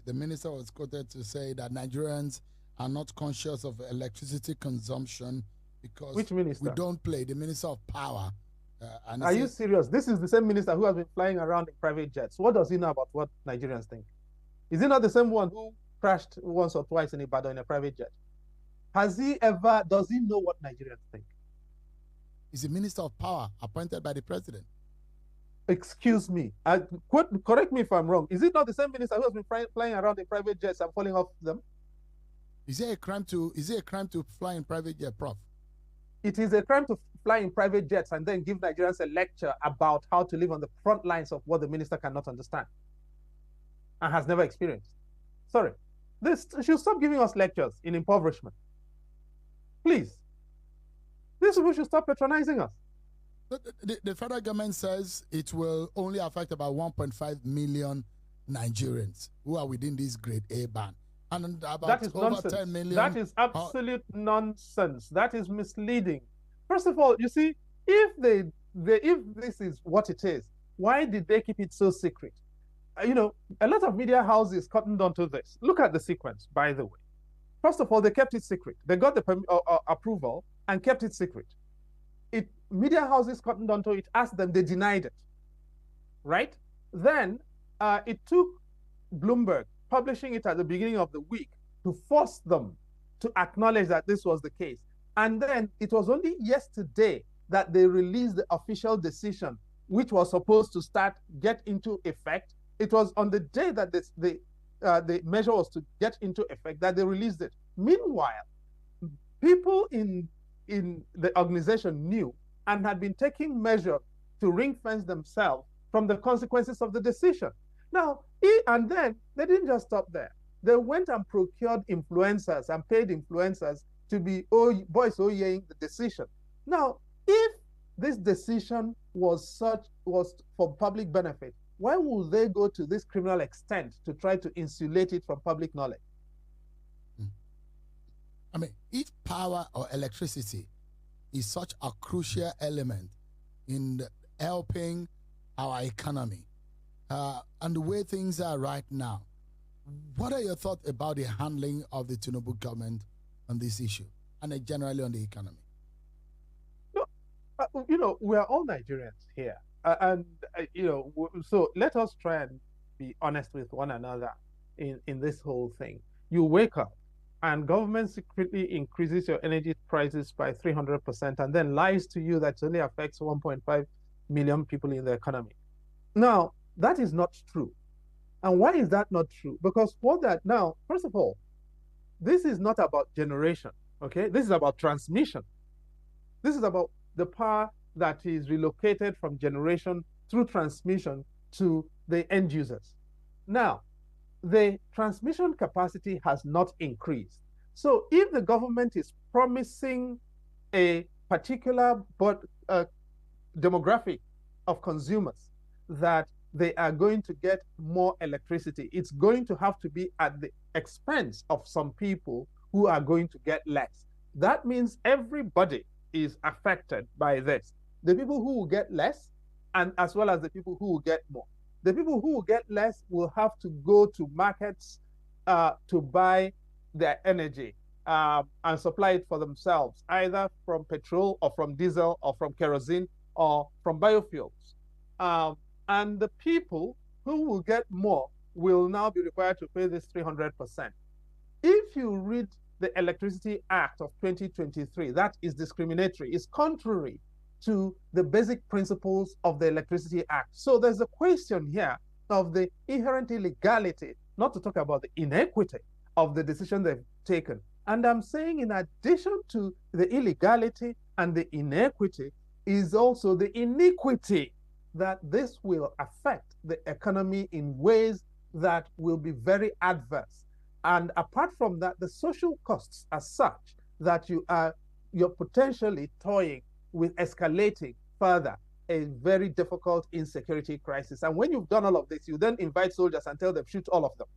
the minister was quoted to say that Nigerians are not conscious of electricity consumption because Which minister? we don't play. The minister of power. Are you serious? This is the same minister who has been flying around in private jets. What does he know about what Nigerians think? Is he not the same one who crashed once or twice in Ibadan in a private jet? Does he know what Nigerians think? He's a minister of power appointed by the president. Excuse me. Correct me if I'm wrong. Is it not the same minister who has been flying around in private jets and falling off them? Is it a crime to fly in private jet, Prof? It is a crime to fly in private jets and then give Nigerians a lecture about how to live on the front lines of what the minister cannot understand and has never experienced. Sorry. This should stop giving us lectures in impoverishment. Please. These people should stop patronizing us. The federal government says it will only affect about 1.5 million Nigerians who are within this grade A band. And about that is over nonsense. 10 million. That is absolute nonsense. That is misleading. First of all, you see, if this is what it is, why did they keep it so secret? You know, a lot of media houses cottoned onto this. Look at the sequence, by the way. First of all, they kept it secret. They got the approval and kept it secret. Media houses cottoned onto it, asked them, they denied it, right? Then it took Bloomberg publishing it at the beginning of the week to force them to acknowledge that this was the case. And then it was only yesterday that they released the official decision, which was supposed to get into effect. It was on the day that the measure was to get into effect that they released it. Meanwhile, people in the organization knew and had been taking measures to ring-fence themselves from the consequences of the decision. Now, and then they didn't just stop there. They went and procured influencers and paid influencers to be voicing the decision. Now, if this decision was for public benefit, why would they go to this criminal extent to try to insulate it from public knowledge? I mean, if power or electricity is such a crucial element in helping our economy and the way things are right now, what are your thoughts about the handling of the Tinubu government on this issue and generally on the economy? No, you know, we are all Nigerians here. You know, so let us try and be honest with one another in this whole thing. You wake up and government secretly increases your energy prices by 300% and then lies to you that it only affects 1.5 million people in the economy. Now, that is not true. And why is that not true? Because now, first of all, this is not about generation, okay? This is about transmission. This is about the power that is relocated from generation through transmission to the end users. Now, the transmission capacity has not increased. So if the government is promising a particular demographic of consumers that they are going to get more electricity, it's going to have to be at the expense of some people who are going to get less. That means everybody is affected by this. The people who will get less, and as well as the people who will get more. The people who will get less will have to go to markets to buy their energy and supply it for themselves, either from petrol or from diesel or from kerosene or from biofuels. And the people who will get more will now be required to pay this 300%. If you read the Electricity Act of 2023, that is discriminatory. It's contrary to the basic principles of the Electricity Act. So there's a question here of the inherent illegality, not to talk about the inequity of the decision they've taken. And I'm saying in addition to the illegality and the inequity is also the iniquity that this will affect the economy in ways that will be very adverse. And apart from that, the social costs are such that you're potentially toying with escalating further a very difficult insecurity crisis. And when you've done all of this, you then invite soldiers and tell them, shoot all of them.